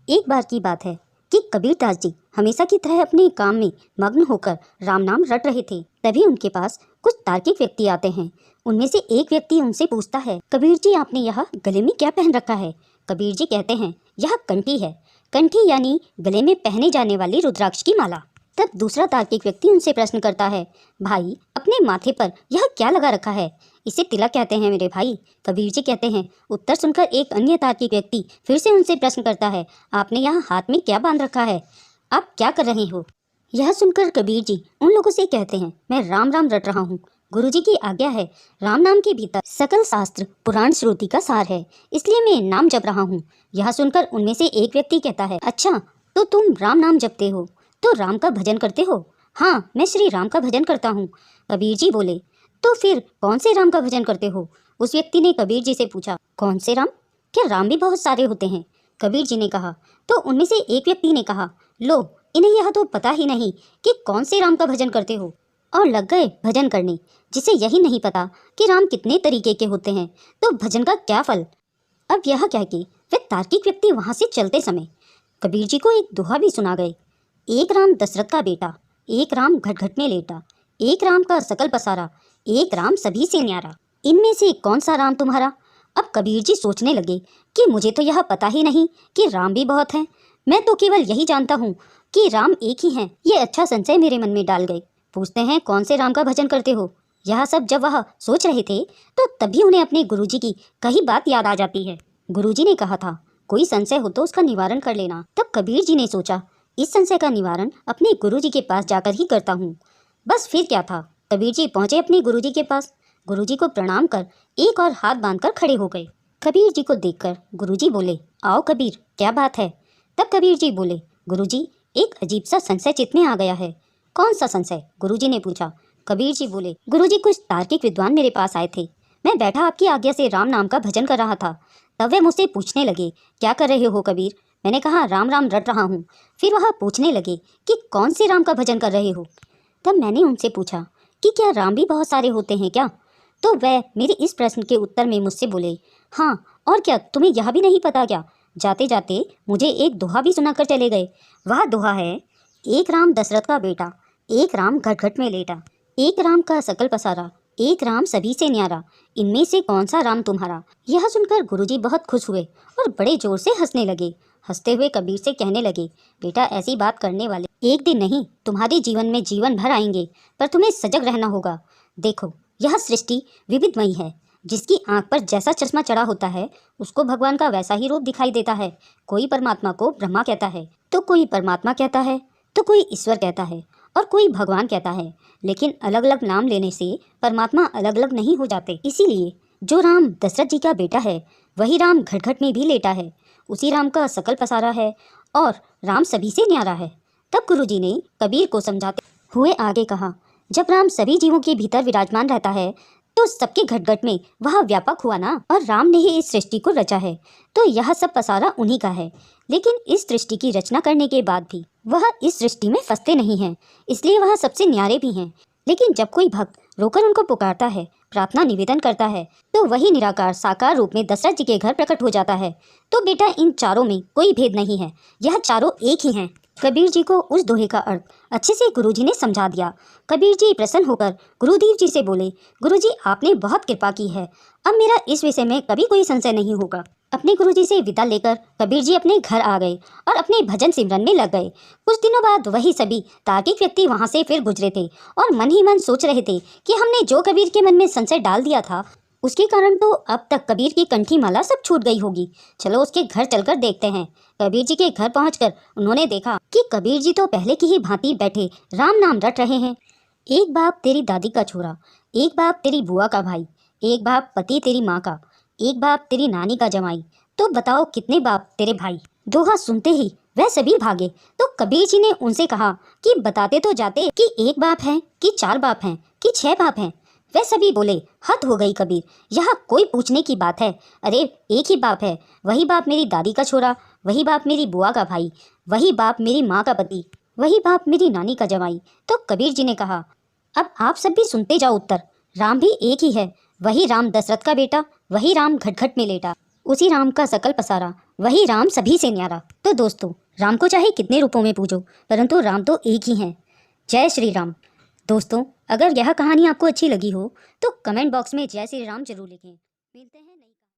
एक बार की बात है कि कबीरदास जी हमेशा की तरह अपने काम में मग्न होकर राम नाम रट रहे थे। तभी उनके पास कुछ तार्किक व्यक्ति आते हैं। उनमें से एक व्यक्ति उनसे पूछता है, कबीर जी आपने यह गले में क्या पहन रखा है? कबीर जी कहते हैं, यह कंठी है। कंठी यानी गले में पहने जाने वाली रुद्राक्ष की माला। तब दूसरा तार्किक व्यक्ति उनसे प्रश्न करता है, भाई अपने माथे पर यह क्या लगा रखा है? इसे तिलक कहते हैं मेरे भाई। कबीर जी कहते हैं। उत्तर सुनकर एक अन्य तार्किक व्यक्ति फिर से उनसे प्रश्न करता है, आपने यहाँ हाथ में क्या बांध रखा है? आप क्या कर रहे हो? यह सुनकर कबीर जी उन लोगों से कहते हैं, मैं राम राम रट रहा हूँ। गुरु जी की आज्ञा है, राम नाम के भीतर सकल शास्त्र पुराण श्रुति का सार है, इसलिए मैं नाम जप रहा हूँ। यह सुनकर उनमें से एक व्यक्ति कहता है, अच्छा तो तुम राम नाम जपते हो, तो राम का भजन करते हो? हाँ, मैं श्री राम का भजन करता हूँ। कबीर जी बोले, तो फिर कौन से राम का भजन करते हो? उस व्यक्ति ने कबीर जी से पूछा, कौन से राम? क्या राम भी बहुत सारे होते हैं? कबीर जी ने कहा। तो उनमें से एक व्यक्ति ने कहा, लो इन्हें यह तो पता ही नहीं कि कौन से राम का भजन करते हो, और लग गए भजन करने, जिसे यही नहीं पता कि राम कितने तरीके के होते हैं, तो भजन का क्या फल। अब यह कह के वे तार्किक व्यक्ति वहाँ से चलते समय कबीर जी को एक दोहा भी सुना गए। एक राम दशरथ का बेटा, एक राम घट घट में लेटा, एक राम का सकल पसारा, एक राम सभी से न्यारा। इनमें से कौन सा राम तुम्हारा? अब कबीर जी सोचने लगे कि मुझे तो यह पता ही नहीं कि राम भी बहुत हैं। मैं तो केवल यही जानता हूँ कि राम एक ही हैं। ये अच्छा संशय मेरे मन में डाल गए। पूछते हैं, कौन से राम का भजन करते हो? यह सब जब वह सोच रहे थे तो तभी उन्हें अपने गुरुजी की कही बात याद आ जाती है। गुरुजी ने कहा था, कोई संशय हो तो उसका निवारण कर लेना। तब कबीर जी ने सोचा, इस संशय का निवारण अपने गुरुजी के पास जाकर ही करता हूँ। बस फिर क्या था, कबीर जी पहुँचे अपने गुरुजी के पास। गुरुजी को प्रणाम कर एक और हाथ बांधकर खड़े हो गए। कबीर जी को देखकर गुरुजी बोले, आओ कबीर, क्या बात है? तब कबीर जी बोले, गुरुजी एक अजीब सा संशय चित्त में आ गया है। कौन सा संशय? गुरुजी ने पूछा। कबीर जी बोले, गुरुजी कुछ तार्किक विद्वान मेरे पास आए थे। मैं बैठा आपकी आज्ञा से राम नाम का भजन कर रहा था। तब वे मुझसे पूछने लगे, क्या कर रहे हो कबीर? मैंने कहा, राम राम रट रहा हूँ। फिर वह पूछने लगे कि कौन से राम का भजन कर रहे हो? तब मैंने उनसे पूछा कि क्या राम भी बहुत सारे होते हैं क्या? तो वह मेरे इस प्रश्न के उत्तर में मुझसे बोले, हाँ और क्या, तुम्हें यह भी नहीं पता क्या? जाते जाते मुझे एक दोहा भी सुनाकर चले गए। वह दोहा है, एक राम दशरथ का बेटा, एक राम घट घट में लेटा, एक राम का सकल पसारा, एक राम सभी से न्यारा, इनमें से कौन सा राम तुम्हारा? यह सुनकर गुरुजी बहुत खुश हुए और बड़े जोर से हंसने लगे। हंसते हुए कबीर से कहने लगे, बेटा ऐसी बात करने वाले एक दिन नहीं तुम्हारे जीवन में जीवन भर आएंगे, पर तुम्हें सजग रहना होगा। देखो यह सृष्टि विविधमयी है। जिसकी आंख पर जैसा चश्मा चढ़ा होता है उसको भगवान का वैसा ही रूप दिखाई देता है। कोई परमात्मा को ब्रह्मा कहता है, तो कोई परमात्मा कहता है, तो कोई ईश्वर कहता है, और कोई भगवान कहता है। लेकिन अलग अलग नाम लेने से परमात्मा अलग अलग नहीं हो जाते। इसीलिए जो राम दशरथ जी का बेटा है वही राम घट घट में भी लेटा है, उसी राम का सकल पसारा है, और राम सभी से न्यारा है। तब गुरुजी ने कबीर को समझाते हुए आगे कहा, जब राम सभी जीवों के भीतर विराजमान रहता है तो सबके घट घट में वह व्यापक हुआ ना। और राम ने ही इस सृष्टि को रचा है, तो यह सब पसारा उन्हीं का है। लेकिन इस सृष्टि की रचना करने के बाद भी वह इस सृष्टि में फंसते नहीं हैं, इसलिए वह सबसे न्यारे भी हैं। लेकिन जब कोई भक्त रोकर उनको पुकारता है, प्रार्थना निवेदन करता है, तो वही निराकार साकार रूप में दशरथ जी के घर प्रकट हो जाता है। तो बेटा इन चारों में कोई भेद नहीं है, यह चारों एक ही हैं। कबीर जी को उस दोहे का अर्थ अच्छे से गुरुजी ने समझा दिया। कबीर जी प्रसन्न होकर गुरुदेव जी से बोले, गुरुजी आपने बहुत कृपा की है, अब मेरा इस विषय में कभी कोई संशय नहीं होगा। अपने गुरुजी से विदा लेकर कबीर जी अपने घर आ गए और अपने भजन सिमरन में लग गए। कुछ दिनों बाद वही सभी तार्किक व्यक्ति वहाँ से फिर गुजरे थे और मन ही मन सोच रहे थे कि हमने जो कबीर के मन में संशय डाल दिया था उसके कारण तो अब तक कबीर की कंठी माला सब छूट गई होगी। चलो उसके घर चलकर देखते हैं। कबीर जी के घर पहुंचकर उन्होंने देखा कि कबीर जी तो पहले की ही भांति बैठे राम नाम रट रहे हैं। एक बाप तेरी दादी का छोरा, एक बाप तेरी बुआ का भाई, एक बाप पति तेरी माँ का, एक बाप तेरी नानी का जमाई, तो बताओ कितने बाप तेरे भाई? दोहा सुनते ही वह सभी भागे। तो कबीर जी ने उनसे कहा कि बताते तो जाते कि एक बाप है कि चार बाप हैं कि 6 बाप हैं। वह सभी बोले, हद हो गई कबीर, यह कोई पूछने की बात है? अरे एक ही बाप है, वही बाप मेरी दादी का छोरा, वही बाप मेरी बुआ का भाई, वही बाप मेरी माँ का पति, वही बाप मेरी नानी का जमाई। तो कबीर जी ने कहा, अब आप सब भी सुनते जाओ उत्तर। राम भी एक ही है, वही राम दशरथ का बेटा, वही राम घट घट में लेटा, उसी राम का सकल पसारा, वही राम सभी से न्यारा। तो दोस्तों, राम को चाहे कितने रूपों में पूजो, परंतु राम तो एक ही हैं। जय श्री राम। दोस्तों, अगर यह कहानी आपको अच्छी लगी हो तो कमेंट बॉक्स में जय श्री राम जरूर लिखें। मिलते हैं।